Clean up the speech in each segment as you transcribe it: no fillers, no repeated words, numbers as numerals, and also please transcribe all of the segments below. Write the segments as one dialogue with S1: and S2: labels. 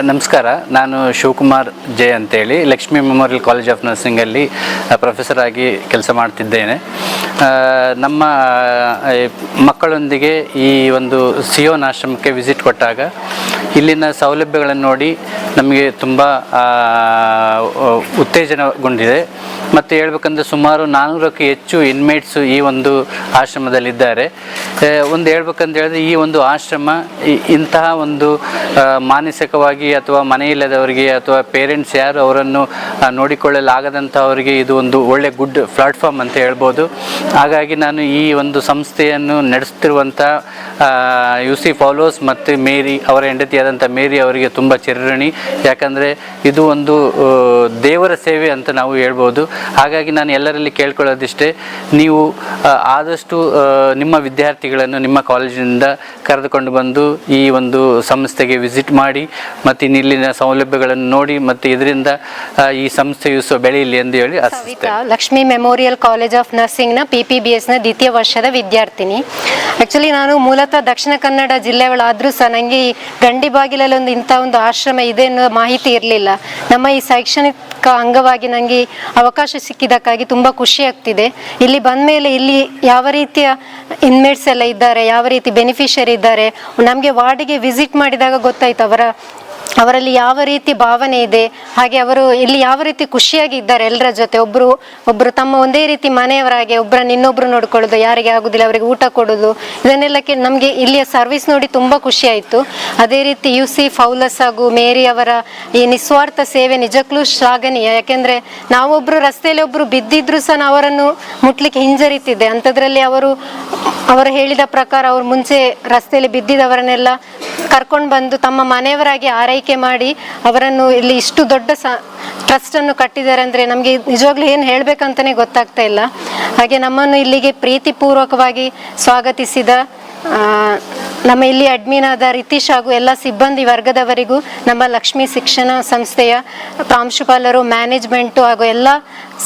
S1: ನಮಸ್ಕಾರ. ನಾನು ಶಿವಕುಮಾರ್ ಜೆ ಅಂತೇಳಿ ಲಕ್ಷ್ಮೀ ಮೆಮೋರಿಯಲ್ ಕಾಲೇಜ್ ಆಫ್ ನರ್ಸಿಂಗಲ್ಲಿ ಪ್ರೊಫೆಸರ್ ಆಗಿ ಕೆಲಸ ಮಾಡ್ತಿದ್ದೇನೆ. ನಮ್ಮ ಮಕ್ಕಳೊಂದಿಗೆ ಈ ಒಂದು ಸಿಯೋನ್ ಆಶ್ರಮಕ್ಕೆ ವಿಸಿಟ್ ಕೊಟ್ಟಾಗ ಇಲ್ಲಿನ ಸೌಲಭ್ಯಗಳನ್ನು ನೋಡಿ ನಮಗೆ ತುಂಬ ಉತ್ತೇಜನಗೊಂಡಿದೆ. ಮತ್ತು ಹೇಳ್ಬೇಕಂದ್ರೆ ಸುಮಾರು 400ಕ್ಕೂ ಹೆಚ್ಚು ಇನ್ಮೇಟ್ಸು ಈ ಒಂದು ಆಶ್ರಮದಲ್ಲಿದ್ದಾರೆ. ಒಂದು ಹೇಳ್ಬೇಕಂತ ಹೇಳಿದ್ರೆ ಈ ಒಂದು ಆಶ್ರಮ ಇಂತಹ ಒಂದು ಮಾನಸಿಕವಾಗಿ ಅಥವಾ ಮನೆಯಿಲ್ಲದವರಿಗೆ ಅಥವಾ ಪೇರೆಂಟ್ಸ್ ಯಾರು ಅವರನ್ನು ನೋಡಿಕೊಳ್ಳಲಾಗದಂಥವರಿಗೆ ಇದು ಒಂದು ಒಳ್ಳೆ ಗುಡ್ ಪ್ಲಾಟ್ಫಾರ್ಮ್ ಅಂತ ಹೇಳ್ಬೋದು. ಹಾಗಾಗಿ ನಾನು ಈ ಒಂದು ಸಂಸ್ಥೆಯನ್ನು ನಡೆಸ್ತಿರುವಂಥ UC ಫಾಲೋಸ್ ಮತ್ತು ಮೇರಿ ಅವರ ಹೆಂಡತಿಯಾದಂಥ ಮೇರಿ ಅವರಿಗೆ ತುಂಬ ಚಿರಋಣಿ. ಯಾಕಂದರೆ ಇದು ಒಂದು ದೇವರ ಸೇವೆ ಅಂತ ನಾವು ಹೇಳ್ಬೋದು. ಹಾಗಾಗಿ ನಾನು ಎಲ್ಲರಲ್ಲಿ ಕೇಳ್ಕೊಳ್ಳೋದಿಷ್ಟೇ, ನೀವು ಆದಷ್ಟು ನಿಮ್ಮ ವಿದ್ಯಾರ್ಥಿಗಳನ್ನು ನಿಮ್ಮ ಕಾಲೇಜಿನಿಂದ ಕರೆದುಕೊಂಡು ಬಂದು ಈ ಒಂದು ಸಂಸ್ಥೆಗೆ ವಿಸಿಟ್ ಮಾಡಿ ಮತ್ತು ಇಲ್ಲಿನ ಸೌಲಭ್ಯಗಳನ್ನು ನೋಡಿ ಮತ್ತು ಇದರಿಂದ ಈ ಸಂಸ್ಥೆಯು ಬೆಳೆಯಲಿ ಎಂದು ಹೇಳಿ
S2: Savita, Lakshmi memorial college of ನರ್ಸಿಂಗ್ನ PPBSನ ದ್ವಿತೀಯ ವರ್ಷದ ವಿದ್ಯಾರ್ಥಿನಿ. ಆ್ಯಕ್ಚುಲಿ ನಾನು ಮೂಲತಃ ದಕ್ಷಿಣ ಕನ್ನಡ ಜಿಲ್ಲೆಗಳಾದರೂ ಸಹ ನನಗೆ ಈ ಗಂಡಿಬಾಗಿಲಲ್ಲಿ ಇಂಥ ಒಂದು ಆಶ್ರಮ ಇದೆ ಅನ್ನೋ ಮಾಹಿತಿ ಇರಲಿಲ್ಲ. ನಮ್ಮ ಈ ಶೈಕ್ಷಣಿಕ ಅಂಗವಾಗಿ ನನಗೆ ಅವಕಾಶ ಸಿಕ್ಕಿದ್ದಕ್ಕಾಗಿ ತುಂಬ ಖುಷಿ ಆಗ್ತಿದೆ. ಇಲ್ಲಿ ಬಂದ ಮೇಲೆ ಇಲ್ಲಿ ಯಾವ ರೀತಿಯ ಇನ್ಮೇಟ್ಸ್ ಎಲ್ಲ ಇದ್ದಾರೆ, ಯಾವ ರೀತಿ ಬೆನಿಫಿಷರಿ ಇದ್ದಾರೆ, ನಮಗೆ ವಾರ್ಡಿಗೆ ವಿಸಿಟ್ ಮಾಡಿದಾಗ ಗೊತ್ತಾಯ್ತು ಅವರಲ್ಲಿ ಯಾವ ರೀತಿ ಭಾವನೆ ಇದೆ, ಹಾಗೆ ಅವರು ಇಲ್ಲಿ ಯಾವ ರೀತಿ ಖುಷಿಯಾಗಿ ಇದ್ದಾರೆ ಎಲ್ಲರ ಜೊತೆ. ಒಬ್ಬರು ತಮ್ಮ ಒಂದೇ ರೀತಿ ಮನೆಯವರಾಗೆ ಒಬ್ಬರನ್ನು ಇನ್ನೊಬ್ರು ನೋಡ್ಕೊಳ್ಳೋದು, ಯಾರಿಗೆ ಆಗೋದಿಲ್ಲ ಅವರಿಗೆ ಊಟ ಕೊಡೋದು, ಇದನ್ನೆಲ್ಲಕ್ಕೆ ನಮಗೆ ಇಲ್ಲಿಯ ಸರ್ವಿಸ್ ನೋಡಿ ತುಂಬ ಖುಷಿ ಆಯಿತು. ಅದೇ ರೀತಿ UC ಫೌಲಸ್ ಹಾಗೂ ಮೇರಿ ಅವರ ಈ ನಿಸ್ವಾರ್ಥ ಸೇವೆ ನಿಜಕ್ಕೂ ಶ್ಲಾಘನೀಯ. ಯಾಕೆಂದರೆ ನಾವೊಬ್ಬರು ರಸ್ತೆಯಲ್ಲಿ ಒಬ್ಬರು ಬಿದ್ದಿದ್ರು ಸಹ ನಾವು ಅವರನ್ನು ಮುಟ್ಲಿಕ್ಕೆ ಹಿಂಜರಿತಿದ್ದೆ. ಅಂಥದ್ರಲ್ಲಿ ಅವರು ಹೇಳಿದ ಪ್ರಕಾರ ಅವರು ಮುಂಚೆ ರಸ್ತೆಯಲ್ಲಿ ಬಿದ್ದಿದ್ದವರನ್ನೆಲ್ಲ ಕರ್ಕೊಂಡು ಬಂದು ತಮ್ಮ ಮನೆಯವರಾಗಿ ಆರೈಕೆ ಮಾಡಿ ಅವರನ್ನು ಇಲ್ಲಿ ಇಷ್ಟು ದೊಡ್ಡ ಟ್ರಸ್ಟನ್ನು ಕಟ್ಟಿದ್ದಾರೆ ಅಂದರೆ ನಮಗೆ ನಿಜವಾಗ್ಲೂ ಏನು ಹೇಳಬೇಕಂತಲೇ ಗೊತ್ತಾಗ್ತಾ ಇಲ್ಲ. ಹಾಗೆ ನಮ್ಮನ್ನು ಇಲ್ಲಿಗೆ ಪ್ರೀತಿಪೂರ್ವಕವಾಗಿ ಸ್ವಾಗತಿಸಿದ ನಮ್ಮ ಇಲ್ಲಿ ಅಡ್ಮಿನ್ ಆದ ರಿತೀಶ್ ಹಾಗೂ ಎಲ್ಲ ಸಿಬ್ಬಂದಿ ವರ್ಗದವರಿಗೂ ನಮ್ಮ ಲಕ್ಷ್ಮೀ ಶಿಕ್ಷಣ ಸಂಸ್ಥೆಯ ಪ್ರಾಂಶುಪಾಲರು, ಮ್ಯಾನೇಜ್ಮೆಂಟು ಹಾಗೂ ಎಲ್ಲ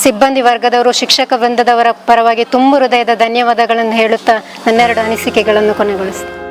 S2: ಸಿಬ್ಬಂದಿ ವರ್ಗದವರು, ಶಿಕ್ಷಕ ವೃಂದದವರ ಪರವಾಗಿ ತುಂಬ ಹೃದಯದ ಧನ್ಯವಾದಗಳನ್ನು ಹೇಳುತ್ತಾ ನನ್ನೆರಡು ಅನಿಸಿಕೆಗಳನ್ನು ಕೊನೆಗೊಳಿಸ್ತೀನಿ.